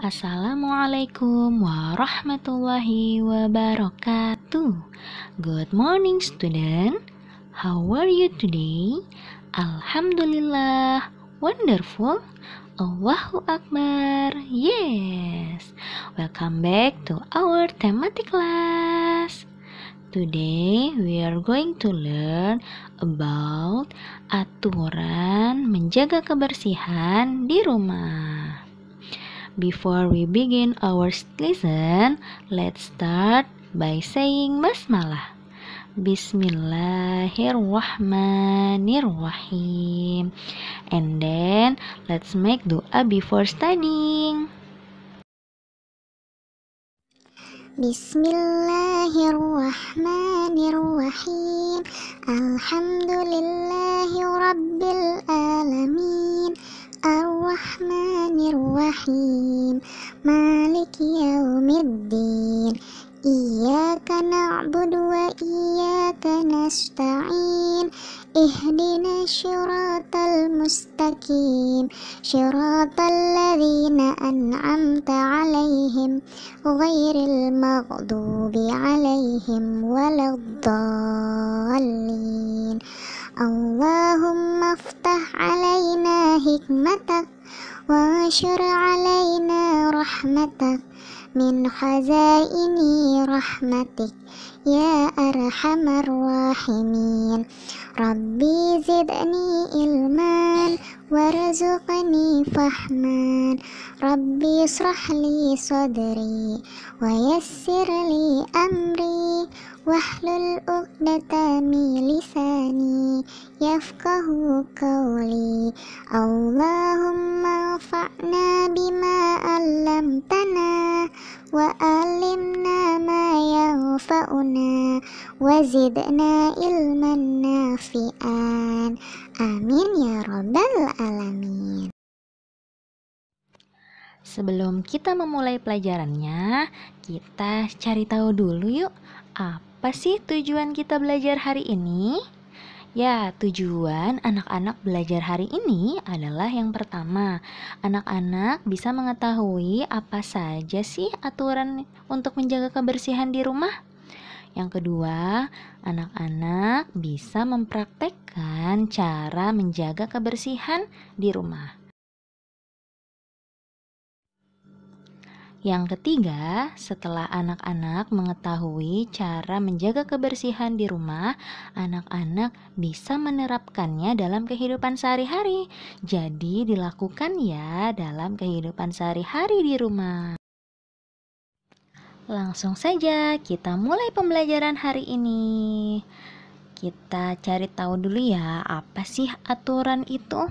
Assalamualaikum warahmatullahi wabarakatuh. Good morning, student. How are you today? Alhamdulillah, wonderful. Allahu Akbar. Yes. Welcome back to our thematic class. Today we are going to learn about aturan menjaga kebersihan di rumah. Before we begin our lesson, let's start by saying basmalah. Bismillahirrahmanirrahim. And then let's make doa before studying. Bismillahirrahmanirrahim. Alhamdulillahi rabbil alamin. Ar-Rahmanir-Rahim. Maliki yaumiddin. Iyyaka na'budu wa iyyaka nasta'in. Ihdina syiratal mustaqim. Syiratal ladzina an'amta 'alaihim ghairil maghdubi 'alaihim waladdallin. Allahumma aftah alaina hikmatak wa anshur alaina rahmatak min khazaini rahmatik ya arhamar rahimin. Rabbi zidni ilman warzuqni fahman. Rabbi israh li sadri wa yassir li amri wahlul 'uqdatam min lisani yafqahu qawli. Allahumma anfa'na bima 'allamtana wa 'allimna ma yanfa'una wa zidna ilman nafi'an. Amin ya rabbal alamin. Sebelum kita memulai pelajarannya, kita cari tahu dulu yuk, apa sih tujuan kita belajar hari ini? Ya, tujuan anak-anak belajar hari ini adalah yang pertama, anak-anak bisa mengetahui apa saja sih aturan untuk menjaga kebersihan di rumah. Yang kedua, anak-anak bisa mempraktekkan cara menjaga kebersihan di rumah. Yang ketiga, setelah anak-anak mengetahui cara menjaga kebersihan di rumah, anak-anak bisa menerapkannya dalam kehidupan sehari-hari. Jadi dilakukan ya dalam kehidupan sehari-hari di rumah. Langsung saja kita mulai pembelajaran hari ini. Kita cari tahu dulu ya, apa sih aturan itu?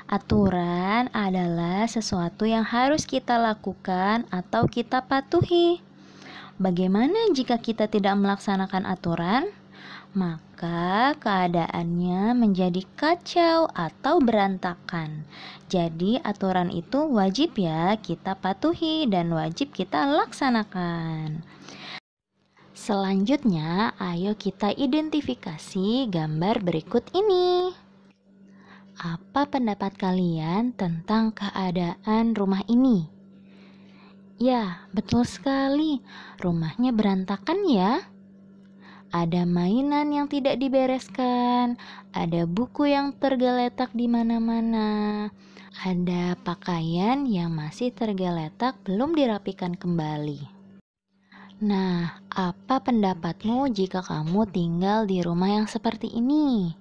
Aturan adalah sesuatu yang harus kita lakukan atau kita patuhi. Bagaimana jika kita tidak melaksanakan aturan? Maka keadaannya menjadi kacau atau berantakan. Jadi aturan itu wajib ya kita patuhi dan wajib kita laksanakan. Selanjutnya, ayo kita identifikasi gambar berikut ini. Apa pendapat kalian tentang keadaan rumah ini? Ya, betul sekali. Rumahnya berantakan ya. Ada mainan yang tidak dibereskan, ada buku yang tergeletak di mana-mana, ada pakaian yang masih tergeletak belum dirapikan kembali. Nah, apa pendapatmu jika kamu tinggal di rumah yang seperti ini?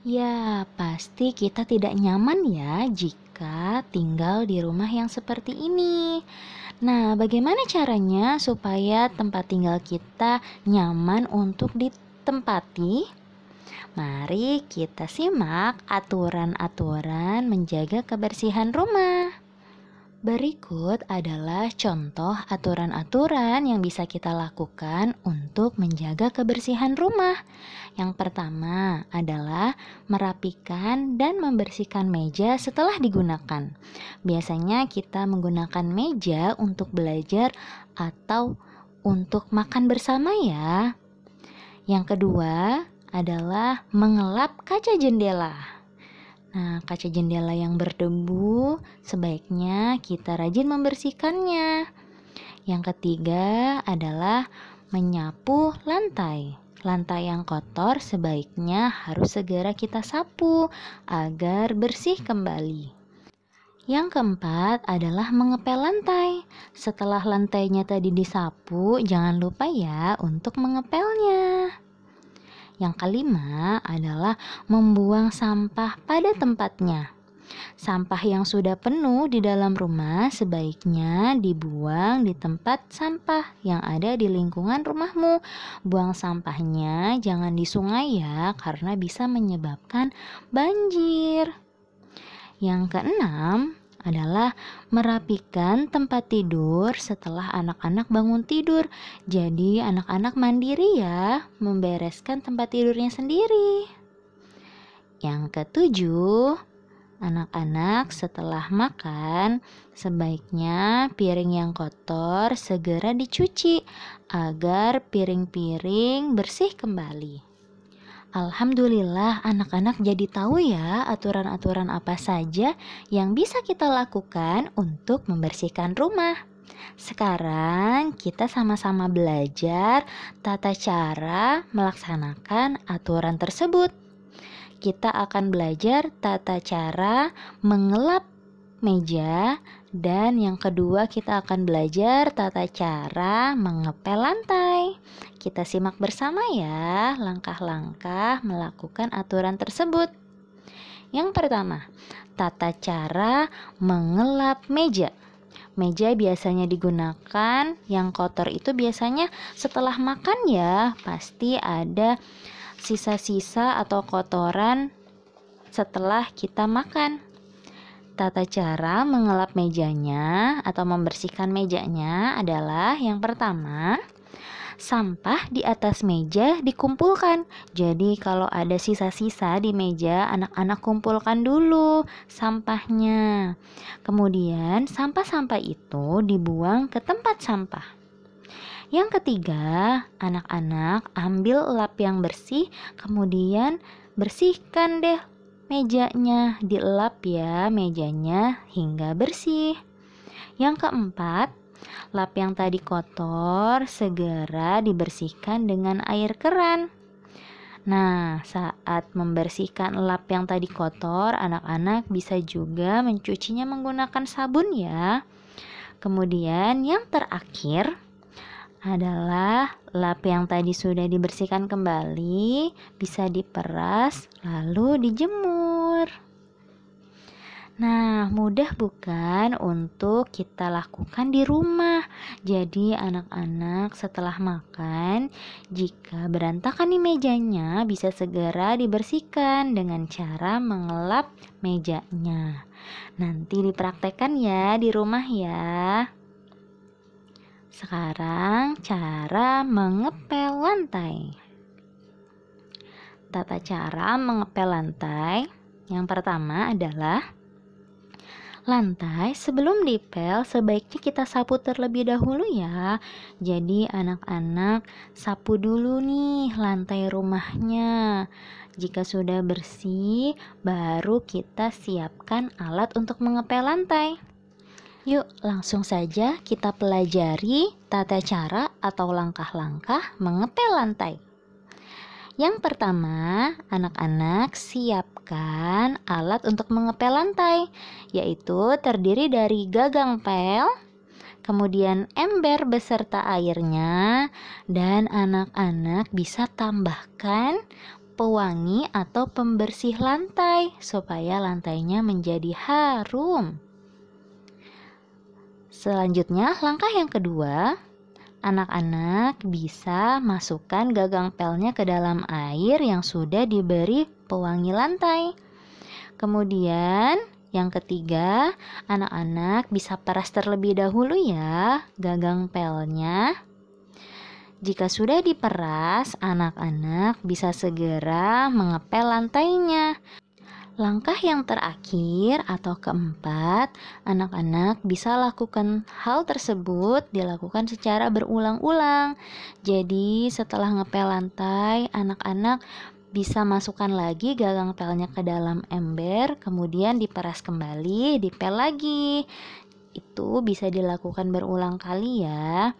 Ya, pasti kita tidak nyaman ya jika tinggal di rumah yang seperti ini. Nah, bagaimana caranya supaya tempat tinggal kita nyaman untuk ditempati? Mari kita simak aturan-aturan menjaga kebersihan rumah. Berikut adalah contoh aturan-aturan yang bisa kita lakukan untuk menjaga kebersihan rumah. Yang pertama adalah merapikan dan membersihkan meja setelah digunakan. Biasanya kita menggunakan meja untuk belajar atau untuk makan bersama ya. Yang kedua adalah mengelap kaca jendela. Nah, kaca jendela yang berdebu sebaiknya kita rajin membersihkannya. Yang ketiga adalah menyapu lantai. Lantai yang kotor sebaiknya harus segera kita sapu agar bersih kembali. Yang keempat adalah mengepel lantai. Setelah lantainya tadi disapu, jangan lupa ya untuk mengepelnya. Yang kelima adalah membuang sampah pada tempatnya. Sampah yang sudah penuh di dalam rumah sebaiknya dibuang di tempat sampah yang ada di lingkungan rumahmu. Buang sampahnya jangan di sungai ya, karena bisa menyebabkan banjir. Yang keenam adalah merapikan tempat tidur setelah anak-anak bangun tidur. Jadi anak-anak mandiri ya, membereskan tempat tidurnya sendiri. Yang ketujuh, anak-anak setelah makan sebaiknya piring yang kotor segera dicuci agar piring-piring bersih kembali. Alhamdulillah anak-anak jadi tahu ya aturan-aturan apa saja yang bisa kita lakukan untuk membersihkan rumah. Sekarang kita sama-sama belajar tata cara melaksanakan aturan tersebut. Kita akan belajar tata cara mengelap meja, dan yang kedua kita akan belajar tata cara mengepel lantai. Kita simak bersama ya langkah-langkah melakukan aturan tersebut. Yang pertama, tata cara mengelap meja. Meja biasanya digunakan, yang kotor itu biasanya setelah makan ya, pasti ada sisa-sisa atau kotoran setelah kita makan. Tata cara mengelap mejanya atau membersihkan mejanya adalah yang pertama, sampah di atas meja dikumpulkan. Jadi kalau ada sisa-sisa di meja, anak-anak kumpulkan dulu sampahnya. Kemudian sampah-sampah itu dibuang ke tempat sampah. Yang ketiga, anak-anak ambil lap yang bersih, kemudian bersihkan deh mejanya, dilap ya mejanya hingga bersih. Yang keempat, lap yang tadi kotor segera dibersihkan dengan air keran. Nah, saat membersihkan lap yang tadi kotor, anak-anak bisa juga mencucinya menggunakan sabun ya. Kemudian yang terakhir adalah lap yang tadi sudah dibersihkan kembali, bisa diperas lalu dijemur. Nah, mudah bukan untuk kita lakukan di rumah. Jadi anak-anak setelah makan, jika berantakan di mejanya, bisa segera dibersihkan dengan cara mengelap mejanya. Nanti dipraktekkan ya di rumah ya. Sekarang cara mengepel lantai. Tata cara mengepel lantai yang pertama adalah lantai sebelum dipel sebaiknya kita sapu terlebih dahulu ya. Jadi anak-anak sapu dulu nih lantai rumahnya. Jika sudah bersih, baru kita siapkan alat untuk mengepel lantai. Yuk langsung saja kita pelajari tata cara atau langkah-langkah mengepel lantai. Yang pertama, anak-anak siapkan alat untuk mengepel lantai, yaitu terdiri dari gagang pel, kemudian ember beserta airnya, dan anak-anak bisa tambahkan pewangi atau pembersih lantai supaya lantainya menjadi harum. Selanjutnya, langkah yang kedua, anak-anak bisa masukkan gagang pelnya ke dalam air yang sudah diberi pewangi lantai. Kemudian, yang ketiga, anak-anak bisa peras terlebih dahulu ya gagang pelnya. Jika sudah diperas, anak-anak bisa segera mengepel lantainya. Langkah yang terakhir atau keempat, anak-anak bisa lakukan hal tersebut dilakukan secara berulang-ulang. Jadi setelah ngepel lantai, anak-anak bisa masukkan lagi gagang pelnya ke dalam ember, kemudian diperas kembali, dipel lagi. Itu bisa dilakukan berulang kali ya.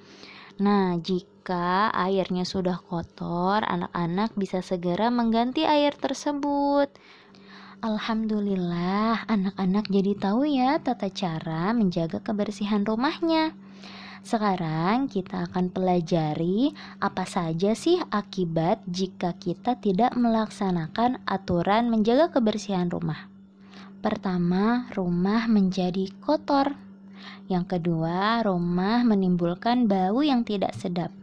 Nah, jika airnya sudah kotor, anak-anak bisa segera mengganti air tersebut. Alhamdulillah, anak-anak jadi tahu ya tata cara menjaga kebersihan rumahnya. Sekarang kita akan pelajari apa saja sih akibat jika kita tidak melaksanakan aturan menjaga kebersihan rumah. Pertama, rumah menjadi kotor. Yang kedua, rumah menimbulkan bau yang tidak sedap.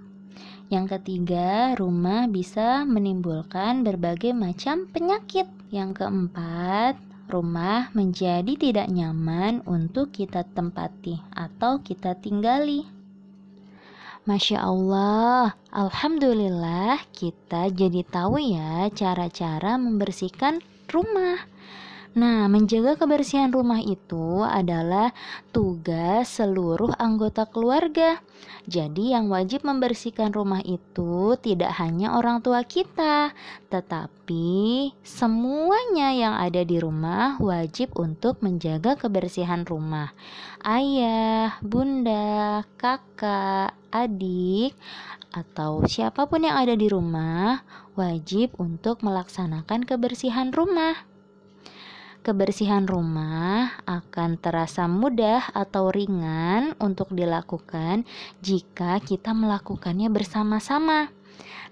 Yang ketiga, rumah bisa menimbulkan berbagai macam penyakit. Yang keempat, rumah menjadi tidak nyaman untuk kita tempati atau kita tinggali. Masya Allah, Alhamdulillah kita jadi tahu ya cara-cara membersihkan rumah. Nah, menjaga kebersihan rumah itu adalah tugas seluruh anggota keluarga. Jadi yang wajib membersihkan rumah itu tidak hanya orang tua kita, tetapi semuanya yang ada di rumah wajib untuk menjaga kebersihan rumah. Ayah, bunda, kakak, adik, atau siapapun yang ada di rumah wajib untuk melaksanakan kebersihan rumah. Kebersihan rumah akan terasa mudah atau ringan untuk dilakukan jika kita melakukannya bersama-sama.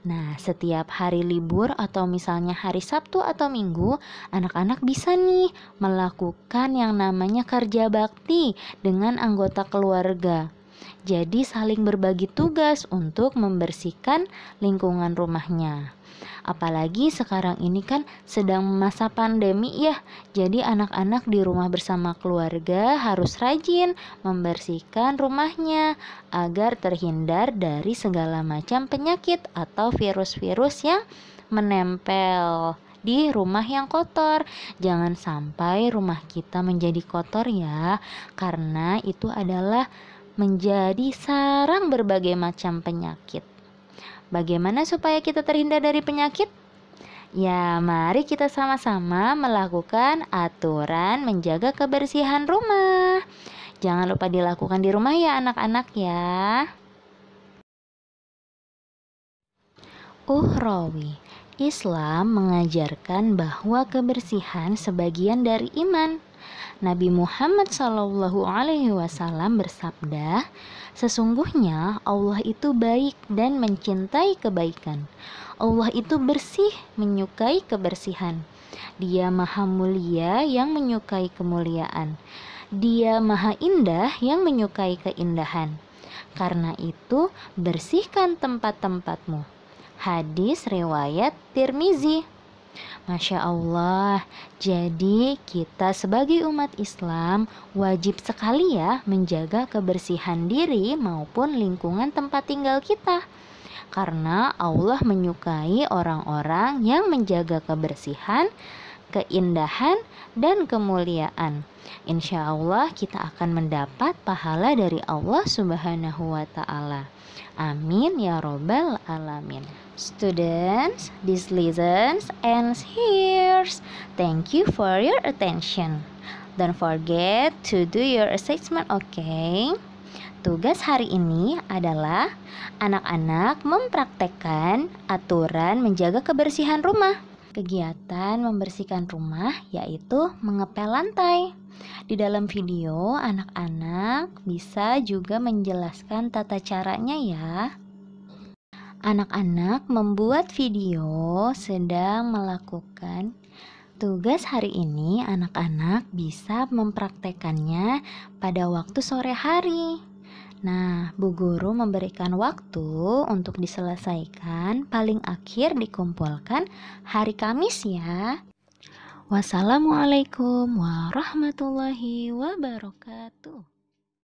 Nah, setiap hari libur atau misalnya hari Sabtu atau Minggu, anak-anak bisa nih melakukan yang namanya kerja bakti dengan anggota keluarga. Jadi saling berbagi tugas untuk membersihkan lingkungan rumahnya. Apalagi sekarang ini kan sedang masa pandemi ya. Jadi anak-anak di rumah bersama keluarga harus rajin membersihkan rumahnya agar terhindar dari segala macam penyakit atau virus-virus yang menempel di rumah yang kotor. Jangan sampai rumah kita menjadi kotor ya, karena itu adalah menjadi sarang berbagai macam penyakit. Bagaimana supaya kita terhindar dari penyakit? Ya, mari kita sama-sama melakukan aturan menjaga kebersihan rumah. Jangan lupa dilakukan di rumah ya anak-anak ya. Uhrawi, Islam mengajarkan bahwa kebersihan sebagian dari iman. Nabi Muhammad SAW bersabda, sesungguhnya Allah itu baik dan mencintai kebaikan. Allah itu bersih, menyukai kebersihan. Dia maha mulia yang menyukai kemuliaan. Dia maha indah yang menyukai keindahan. Karena itu, bersihkan tempat-tempatmu. Hadis riwayat Tirmizi. Masya Allah, jadi kita sebagai umat Islam wajib sekali ya menjaga kebersihan diri maupun lingkungan tempat tinggal kita. Karena Allah menyukai orang-orang yang menjaga kebersihan, keindahan, dan kemuliaan. Insya Allah kita akan mendapat pahala dari Allah Subhanahu wa Ta'ala. Amin ya Robbal Alamin. Students, this lessons ends here. Thank you for your attention. Don't forget to do your assessment, okay? Tugas hari ini adalah anak-anak mempraktekkan aturan menjaga kebersihan rumah. Kegiatan membersihkan rumah yaitu mengepel lantai. Di dalam video, anak-anak bisa juga menjelaskan tata caranya ya. Anak-anak membuat video sedang melakukan tugas hari ini. Anak-anak bisa mempraktekannya pada waktu sore hari. Nah, Bu Guru memberikan waktu untuk diselesaikan paling akhir dikumpulkan hari Kamis ya. Wassalamualaikum warahmatullahi wabarakatuh.